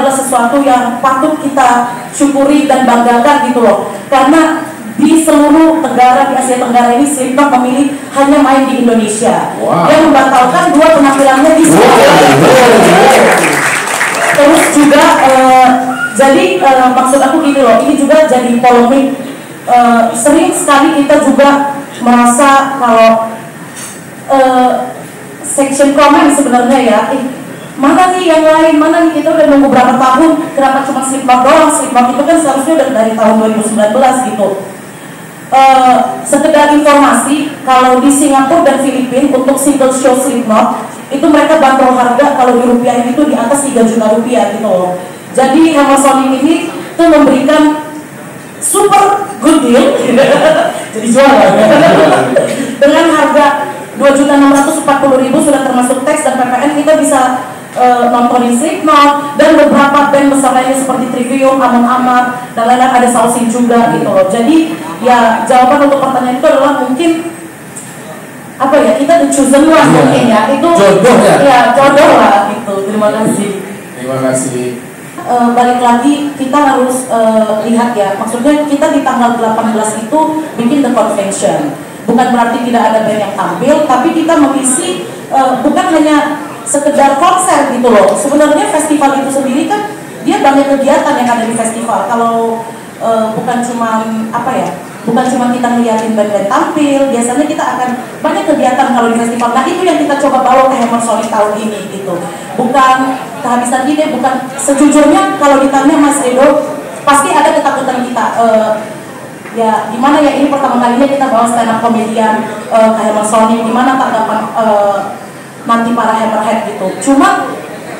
adalah sesuatu yang patut kita syukuri dan banggakan gitu loh. Karena di seluruh negara di Asia Tenggara ini Slipknot memilih hanya main di Indonesia. Dia membatalkan 2 penampilannya di sini. Terus juga jadi maksud aku gitu loh, ini juga jadi polemik. Sering sekali kita juga merasa kalau section comment sebenarnya ya, mana nih yang lain, mana nih, kita udah nunggu berapa tahun, kenapa cuma Slipknot doang? Slipknot itu kan seharusnya udah dari tahun 2019 gitu. Sekedar informasi, kalau di Singapura dan Filipina untuk single show Slipknot itu mereka bandrol harga kalau dirupiahin itu di atas 3 juta rupiah gitu loh. Jadi Hammer Sonic ini tuh memberikan super good deal jadi juara dengan harga 2.640.000 sudah termasuk teks dan PPN. Kita bisa nontonin Slipknot dan beberapa band besar lainnya seperti Trivium, Amon Amarth dan lain-lain, ada Sausin juga gitu loh. Jadi ya jawaban untuk pertanyaan itu adalah mungkin apa ya, kita the chosen one mungkin ya, itu jodoh ya jodoh lah gitu. Terima kasih. Balik lagi kita harus lihat ya, maksudnya kita di tanggal 18 itu bikin the convention, bukan berarti tidak ada band yang tampil, tapi kita mengisi bukan hanya sekedar konser gitu loh. Sebenarnya festival itu sendiri kan dia banyak kegiatan yang ada di festival. Kalau bukan cuma apa ya, bukan cuma kita ngeliatin band-band tampil, biasanya kita akan banyak kegiatan kalau di festival. Nah itu yang kita coba bawa ke Hammer Sonic tahun ini gitu. Bukan kehabisan ide, bukan, sejujurnya kalau ditanya Mas Edo pasti ada ketakutan kita. Ya gimana ya, ini pertama kalinya kita bawa stand up komedian ke Hammer Sonic, gimana tanggapan nanti para hammerhead gitu. Cuma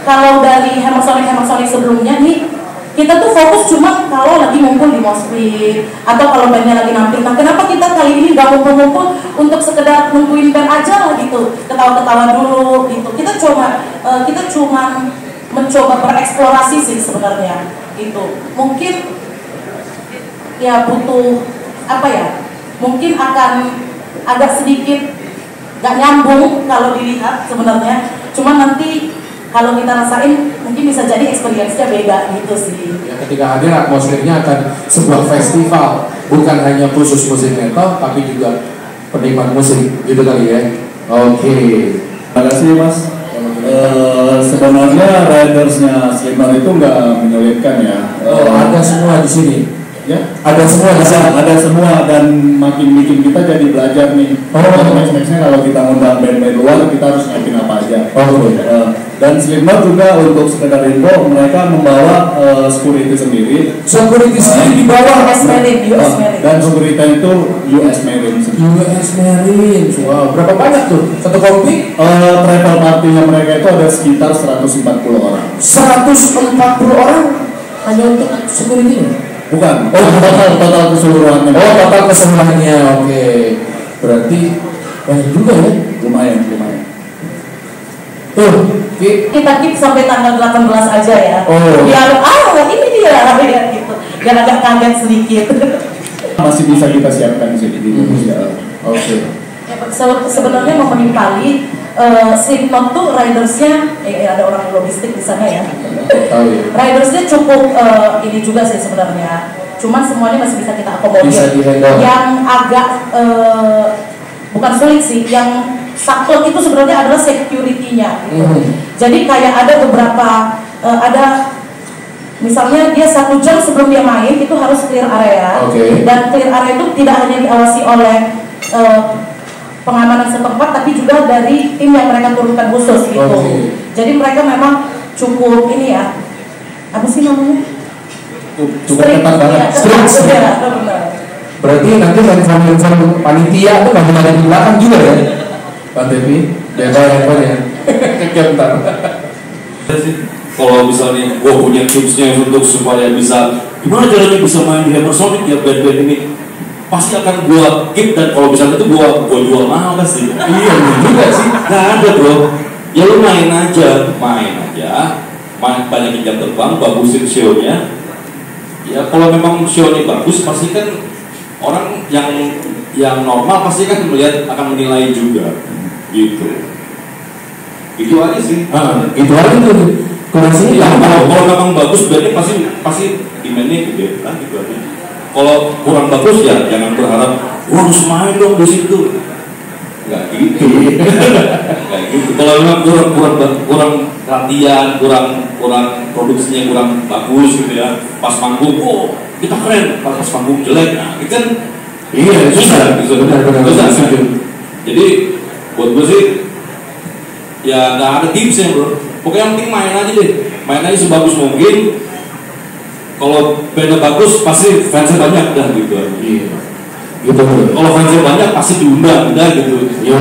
kalau dari Hammer Sonic sebelumnya nih, kita tuh fokus cuma kalau lagi ngumpul di Moshpit atau kalau bandnya lagi nampil. Nah kenapa kita kali ini gak ngumpul-ngumpul untuk sekedar nungguin band aja lah gitu, ketawa-ketawa dulu gitu. Kita cuma mencoba bereksplorasi sih sebenarnya gitu. Mungkin ya butuh apa ya, mungkin akan agak sedikit gak nyambung kalau dilihat sebenarnya, cuma nanti kalau kita rasain mungkin bisa jadi experience-nya beda gitu sih. Ya, ketika hadir atmosfernya akan sebuah festival, bukan hanya khusus musik metal tapi juga penikmat musik gitu kali ya. Oke. Terima kasih Mas. Sebenarnya ridersnya Slipknot itu nggak menyulitkan ya. Ada semua di sini. Ya, ada semua dan makin bikin kita jadi belajar nih. Next-nya kalau kita ngundang band-band luar kita harus nyiapin apa aja. Dan Slipknot juga untuk sekedar info, mereka membawa security sendiri. Security sendiri di bawah US Marine. Dan security itu US Marine. Wow, berapa banyak tuh satu kompi? Travel partinya mereka itu ada sekitar 140 orang. 140 orang hanya untuk security-nya? Bukan, total keseluruhannya. Total keseluruhannya, oke. Berarti banyak juga ya? Lumayan. Tuh, kita keep sampai tanggal 18 aja ya. Biar ini dia gitu. Biar agak kaget sedikit. Masih bisa kita siapkan di sini di Indonesia. Oke. Ya, sebenarnya ngomongin Bali, Slipknot tuh ridersnya, ada orang logistik di sana ya. Ridersnya cukup ini juga sih sebenarnya. Cuman semuanya masih bisa kita akomodir. Yang agak bukan sulit sih, yang saklek itu sebenarnya adalah security-nya. Gitu. Jadi kayak ada beberapa misalnya dia 1 jam sebelum dia main itu harus clear area. Dan clear area itu tidak hanya diawasi oleh pengamanan setempat, tapi juga dari tim yang mereka turunkan khusus gitu. Jadi mereka memang cukup ini ya, apa sih namanya? Cukup ketat banget. Berarti nanti handphone panitia itu nggak ada di belakang juga ya, Pak Devi? Handphone ya. Kegiatan. Kalau misalnya gue punya tipsnya untuk supaya bisa gimana caranya bisa main di Hammer Sonic ya band-band ini, pasti akan gue keep, dan kalau misalnya itu gue jual mahal pasti. Iya juga sih. Nggak ada bro, ya lu main aja, banyak jam terbang, bagusin show-nya. Ya kalau memang show-nya bagus, pasti kan orang yang normal pasti kan melihat, akan menilai juga, gitu. Itu aja sih. Itu aja tuh. Kalau memang bagus bagus bandnya pasti demandnya gede lah gitu aja. Kalau kurang bagus ya jangan berharap harus main dong di situ. Nggak gitu. Nggak gitu. Kalau memang kurang latihan, kurang produksinya kurang bagus gitu ya. Pas manggung, oh kita keren. Pas manggung jelek, nah itu kan Iya, susah. Susah. Jadi buat gue sih ya nggak ada tipsnya bro. Pokoknya yang penting main aja deh. Main aja sebagus mungkin. Kalau bandnya bagus pasti fansnya banyak dah gitu. Iya. Gitu. Kalau fansnya banyak pasti diundang udah gitu. Iya.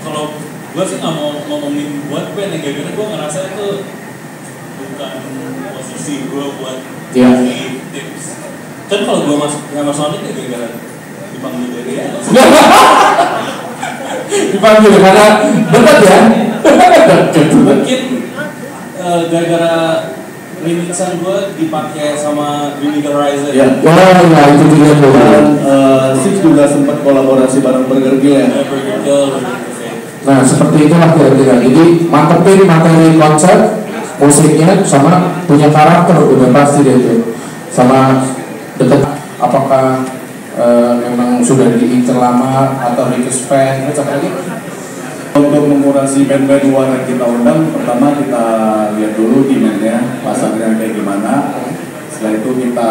Kalau gue sih nggak mau ngomongin buat band ya, gara-gara gue ngerasa itu bukan posisi gue buat ngasih tips. Kan kalau gue masuk sama Sonic ya gara-gara dipanggil dari ya. Dipanggil karena dekat ya. Mungkin gara-gara remixan gue dipakai sama Green Horizon. Ya. Oh ya itu juga tuh. Dan Six juga sempat kolaborasi bareng Burger Kill ya. Burger Kill. Nah seperti itulah kira-kira. Jadi mantepin materi konsep, musiknya sama punya karakter udah pasti deh itu. Sama dekat apakah memang sudah diincer lama atau request fan terus apa lagi? Untuk mengurangi band-band luar yang kita undang, pertama kita lihat dulu demand-nya, pasarnya kayak gimana. Setelah itu kita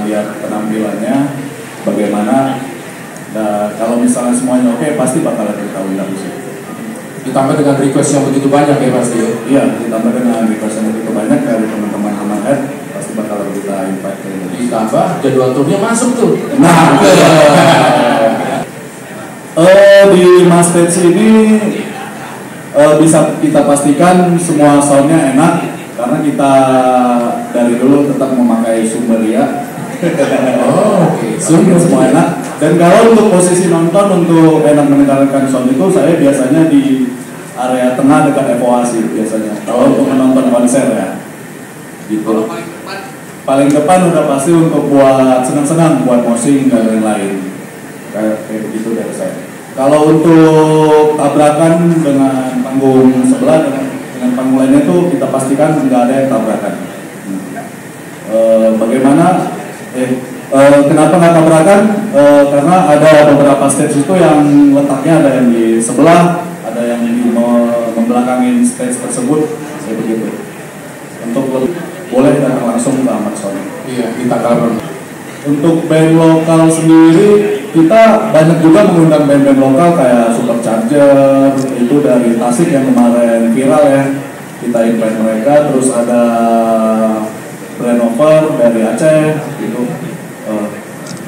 lihat penampilannya, bagaimana. Dan kalau misalnya semuanya oke, pasti bakalan kita undang sih. Ditambah dengan request yang begitu banyak ya pasti ya? Iya, ditambah dengan request yang begitu banyak dari teman-teman Hammerhead, pasti bakalan kita invite ke Indonesia. Ditambah jadwal turnya masuk tuh. Nah, di Mastage ini bisa kita pastikan semua soundnya enak karena kita dari dulu tetap memakai Sumberia. Oh, oke. Semua enak. Dan kalau untuk posisi nonton untuk enak mendengarkan sound itu saya biasanya di area tengah dekat evaluasi biasanya. Kalau untuk menonton konser ya, gitu. Paling depan udah pasti untuk buat senang-senang, buat mosing dan lain-lain. Kayak begitu dari saya. Kalau untuk tabrakan dengan panggung sebelah dengan panggung lainnya itu kita pastikan nggak ada yang tabrakan. Bagaimana? Kenapa nggak tabrakan? Karena ada beberapa stage itu yang letaknya ada yang di sebelah, ada yang di membelakangin stage tersebut, kayak begitu. Untuk boleh datang langsung ke Ahmad Sonic. Iya, kita kalau untuk band lokal sendiri kita banyak juga mengundang band-band lokal kayak Supercharger itu dari Tasik yang kemarin viral ya, kita invite mereka. Terus ada Branover dari Aceh gitu,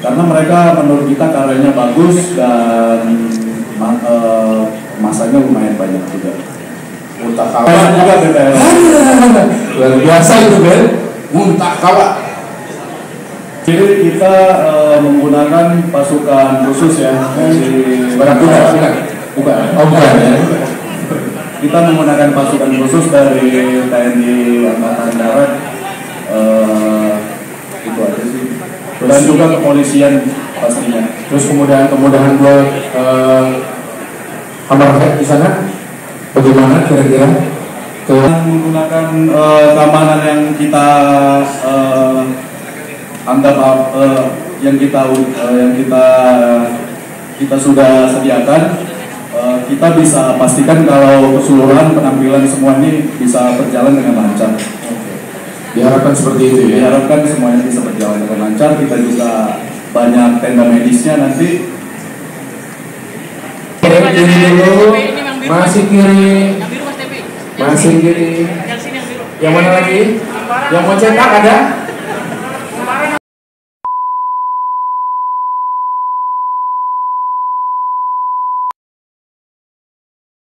karena mereka menurut kita karyanya bagus dan masanya lumayan banyak juga. muntah kawa juga beda. luar biasa itu Ben, muntah kawa. Jadi kita menggunakan pasukan khusus ya di bukan ya. Kita menggunakan pasukan khusus dari TNI Angkatan Darat, itu aja sih. Dan juga kepolisian pastinya. Terus kemudahan buat Hammerhead di sana bagaimana kira-kira? Menggunakan keamanan yang kita anggap yang kita sudah sediakan, kita bisa pastikan kalau keseluruhan penampilan semua ini bisa berjalan dengan lancar. Diharapkan seperti itu ya. Diharapkan semuanya bisa berjalan dengan lancar. Kita juga banyak tenda medisnya nanti. Kiri dulu, masih kiri, masih kiri. Yang mana lagi? Yang mau cetak ada?